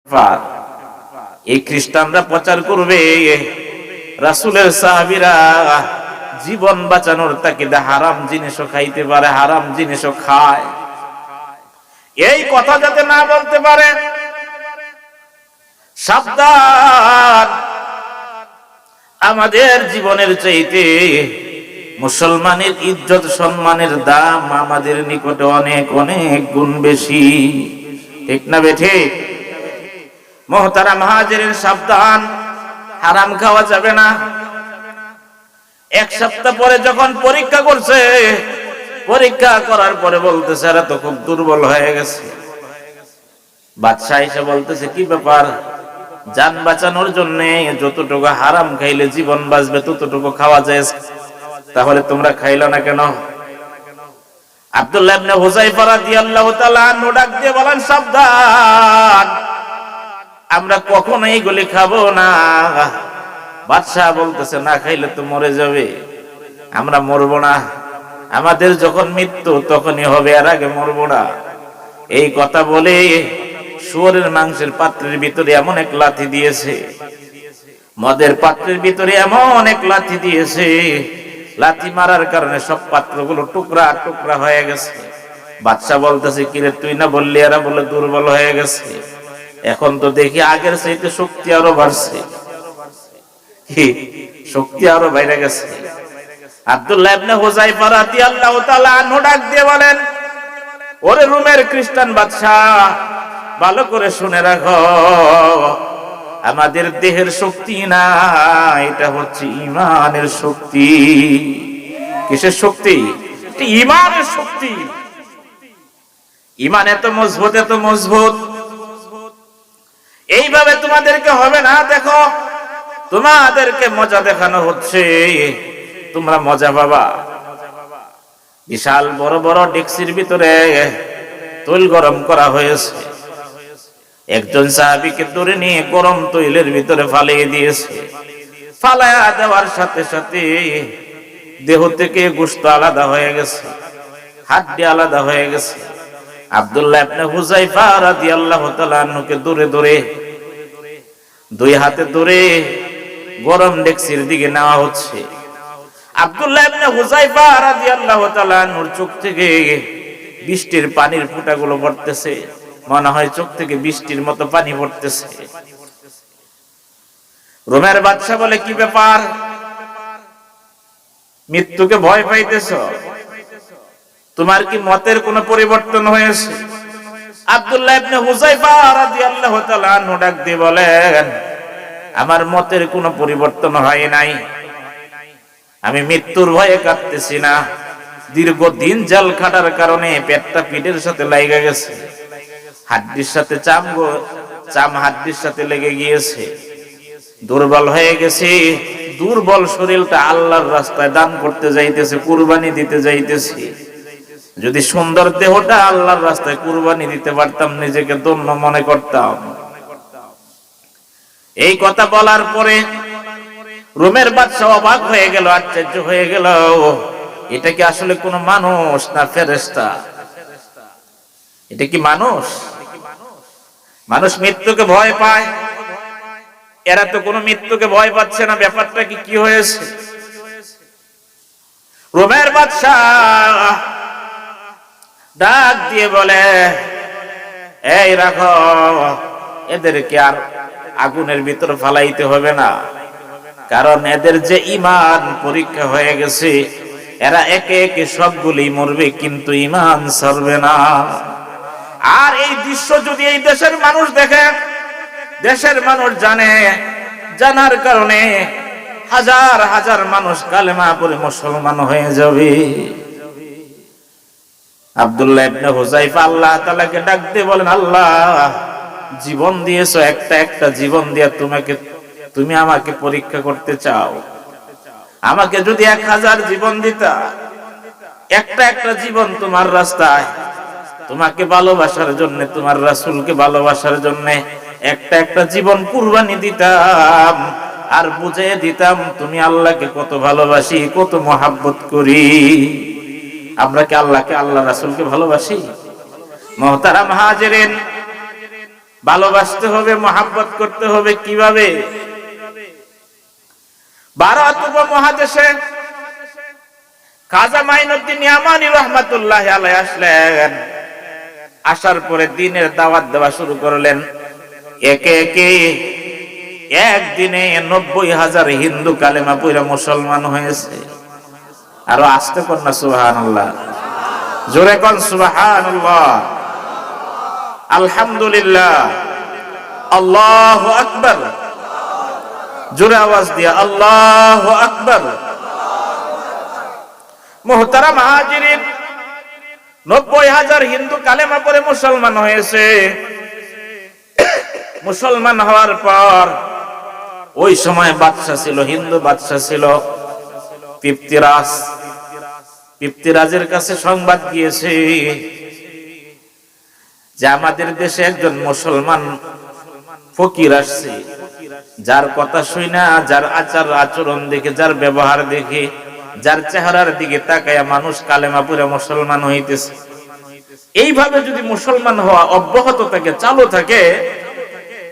ব্যাপার। এই খ্রিস্টানরা প্রচার করবে রাসূলের সাহাবীরা জীবন বাঁচানোর তাগিদে হারাম জিনিসও খাইতে পারে, হারাম জিনিসও খায়। এই কথা যাতে না বলতে পারে, সাবধান। আমাদের জীবনের চাইতে মুসলমানের ইজ্জত সম্মানের দাম আমাদের নিকটে অনেক অনেক গুণ বেশি। ঠিক না বেঠিক? মুহতারাম হাজিরিন, সাবধান, হারাম খাওয়া যাবে না। এক সপ্তাহ পরে যখন পরীক্ষা করছে, পরীক্ষা করার পরে বলতেছে এরা তো খুব দুর্বল হয়ে গেছে। বাদশা এসে বলতেছে কি ব্যাপার, জান বাঁচানোর জন্য যতটুকু হারাম খাইলে জীবন বাঁচবে ততটুকু খাওয়া যায়, তাহলে তোমরা খাইলো না কেন? আব্দুল্লাহ ইবনে হুযায়ফা রাদিয়াল্লাহু তাআলা আনহু ডাক দিয়ে বলেন, সাবধান, আমরা কখনো এইগুলি খাবো না। বাদশা বলতেছে না খাইলে তো মরে যাবে। আমরা মরবো না, আমাদের যখন মৃত্যু তখনই হবে, এর আগে মরবো না। এই কথা বলে শুয়োরের মাংসের পাত্রের ভিতরে এমন এক লাথি দিয়েছে, মদের পাত্রের ভিতরে এমন এক লাথি দিয়েছে, লাথি মারার কারণে সব পাত্রগুলো টুকরা টুকরা হয়ে গেছে। বাদশা বলতেছে কিরে তুই না বললি এরা বলে দুর্বল হয়ে গেছে, এখন তো দেখি আগের চাইতে শক্তি আরো বাড়ছে, কি শক্তি আরো বাইরে গেছে। আব্দুল্লাহ ইবনে হুযায়ফা রাদিয়াল্লাহু তাআলা আনহু ডাক দিয়ে বলেন, ওরে রোমের খ্রিস্টান বাদশা, ভালো করে শুনে রাখো, আমাদের দেহের শক্তি না, এটা হচ্ছে ঈমানের শক্তি। কিসের শক্তি? এটা ঈমানের শক্তি। ঈমান এত মজবুত, এত মজবুত। এইভাবে তোমাদেরকে হবে না। দেখো, তোমাদেরকে মজা দেখানো হচ্ছে, তোমরা মজা পাবা। বিশাল বড় বড় ডেকচির ভিতরে তৈল গরম করা হয়েছে। একজন সাহাবীকে ধরে নিয়ে গরম তৈলের ভিতরে ফালিয়ে দিয়েছে। ফালায়া দেওয়ার সাথে সাথে দেহ থেকে গোশত আলাদা হয়ে গেছে, হাড্ডি আলাদা হয়ে গেছে। আব্দুল্লাহ ইবনে হুযায়ফা রাদিয়াল্লাহু তাআলা আনহুকে দূরে দূরে দুই হাতে ধরে গরম ডেকচির দিকে নেওয়া হচ্ছে। আব্দুল্লাহ ইবনে হুযায়ফা রাদিয়াল্লাহু তাআলা আনহুর চোখ থেকে বৃষ্টির পানির ফোঁটাগুলো পড়তেছে, মনে হয় চোখ থেকে বৃষ্টির মতো পানি পড়তেছে। রোমের বাদশা বলে কি ব্যাপার, মৃত্যুকে ভয় পাইতেছো? তোমার কি মতের কোনো পরিবর্তন হয়েছে? আব্দুল্লাহ ইবনে হুযায়ফা রাদিয়াল্লাহু তাআলা আনহু ডাক দিয়ে বলেন, আমার মতের কোনো পরিবর্তন হয় নাই, আমি মৃত্যুর ভয়ে কাঁদতেছি না। দীর্ঘদিন জাল খাটার কারণে পেটটা পিঠের সাথে লাগা গেছে, হাড্ডির সাথে চাম হাড্ডির সাথে লেগে গিয়েছে, দুর্বল হয়ে গেছে। দুর্বল শরীরটা আল্লাহর রাস্তায় দান করতে যাইতেছে, কুরবানি দিতে যাইতেছি। যদি সুন্দর দেহটা আল্লাহর রাস্তায় কুরবানি দিতে পারতাম, নিজেকে ধন্য মনে করতাম। এই কথা বলার পরে রোমের বাদশা অবাক হয়ে গেল, আশ্চর্য হয়ে গেল, এটা কি আসলে কোন মানুষ না ফেরেশতা? এটা কি মানুষ? মানুষ মৃত্যুকে ভয় পায়, এরা তো কোনো মৃত্যুকে ভয় পাচ্ছে না। ব্যাপারটা কি হয়েছে? রোমের বাদশা ডাক দিয়ে বলে, এই রাখো, এদেরকে আর আগুনের ভিতর ফালাইতে হবে না, কারণ এদের যে ঈমান পরীক্ষা হয়ে গেছে, এরা একে একে সবগুলি মরবে কিন্তু ঈমান ছাড়বে না। আর এই দৃশ্য যদি এই দেশের মানুষ দেখে, দেশের মানুষ জানে, জানার কারণে হাজার হাজার মানুষ কালেমা পড়ে মুসলমান হয়ে যাবে। আব্দুল্লাহ ইবনে হুযায়ফা আল্লাহ তাআলাকে ডাক দিয়ে বলেন, আল্লাহ, জীবন দিয়েছো, একটা একটা জীবন দিয়া তুমি আমাকে পরীক্ষা করতে চাও। আমাকে যদি 1000 জীবন দিতা, একটা একটা জীবন তোমার রাস্তায়, তোমাকে ভালোবাসার জন্য, তোমার রাসূলকে ভালোবাসার জন্য একটা একটা জীবন কুরবানি দিতাম, আর বুঝিয়ে দিতাম তুমি আল্লাহকে কত ভালোবাসি, কত মহব্বত করি। আমরা কি আল্লাহকে, আল্লাহ রাসূলকে ভালোবাসি? মুহতারাম হাজিরিন, ভালোবাসতে হবে, মহাব্বত করতে হবে। কিভাবে? ভারত উপমহাদেশে খাজা মাইনুদ্দিন ইয়ামানী রহমাতুল্লাহি আলাইহি আসলেন। আসার পরে দ্বীনের দাওয়াত দেওয়া শুরু করলেন। একে একে একদিনে 90,000 হিন্দু কালেমা পড়ে মুসলমান হয়েছে। আরো আসতে কোন না সুবহানাল্লাহ, জোরে কোন সুবহানাল্লাহ, আলহামদুলিল্লাহ, আল্লাহু আকবার, জোরে আওয়াজ দিয়া আল্লাহু আকবার। মুহতারাম হাজিরিন, 90,000 হিন্দু কালেমা পড়ে মুসলমান হয়েছে। মুসলমান হওয়ার পর ওই সময় বাদশা ছিল, হিন্দু বাদশা ছিল পিপ্তিরাজ। পিপ্তিরাজের কাছে সংবাদ গিয়েছে যে আমাদের দেশে একজন মুসলমান ফকির আসছে, যার কথা শুই না, যার আচার আচরণ দেখে, যার ব্যবহার দেখে, যার চেহারার দিকে তাকায়া মানুষ কালেমা পড়ে মুসলমান হইতেছে। এইভাবে যদি মুসলমান হওয়া অব্যাহত থাকে, চালু থাকে,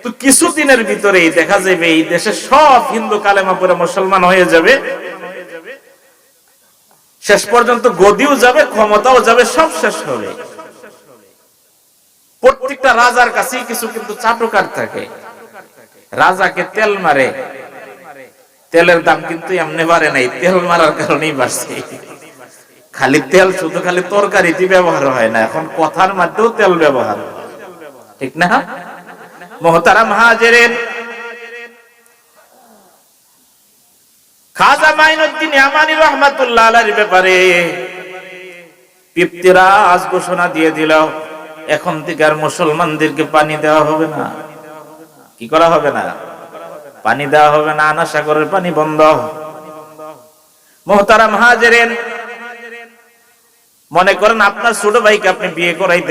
তো কিছুদিনের ভিতরেই দেখা যাবে এই দেশে সব হিন্দু কালেমা পড়ে মুসলমান হয়ে যাবে। শেষ পর্যন্ত গদিও যাবে, ক্ষমতাও যাবে, সব শেষ হবে। প্রত্যেকটা রাজার কাছেই কিছু কিন্তু চাটুকার থাকে। রাজাকে তেল মারে, তেলের দাম কিন্তু এমনি বাড়ে নাই, তেল মারার কারণেই বাড়ছে। খালি তেল শুধু খালি তরকারিতে ব্যবহার হয় না, এখন কথার মধ্যেও তেল ব্যবহার হয়, ঠিক না? মুহতারাম হাজিরিন, খাজা মাইনুদ্দিন ইয়ামানী রহমাতুল্লাহ আলাইহির ব্যাপারে পিপ্তিরাজ ঘোষণা দিয়ে দিল, এখন থেকে আর মুসলমানদেরকে পানি দেওয়া হবে না। কি করা হবে না? পানি দেওয়া হবে না, আনা সাগরের পানি বন্ধ। মুহতারাম হাজিরিন, মনে করেন আপনার ছোট ভাইকে আপনি বিয়ে করাইতে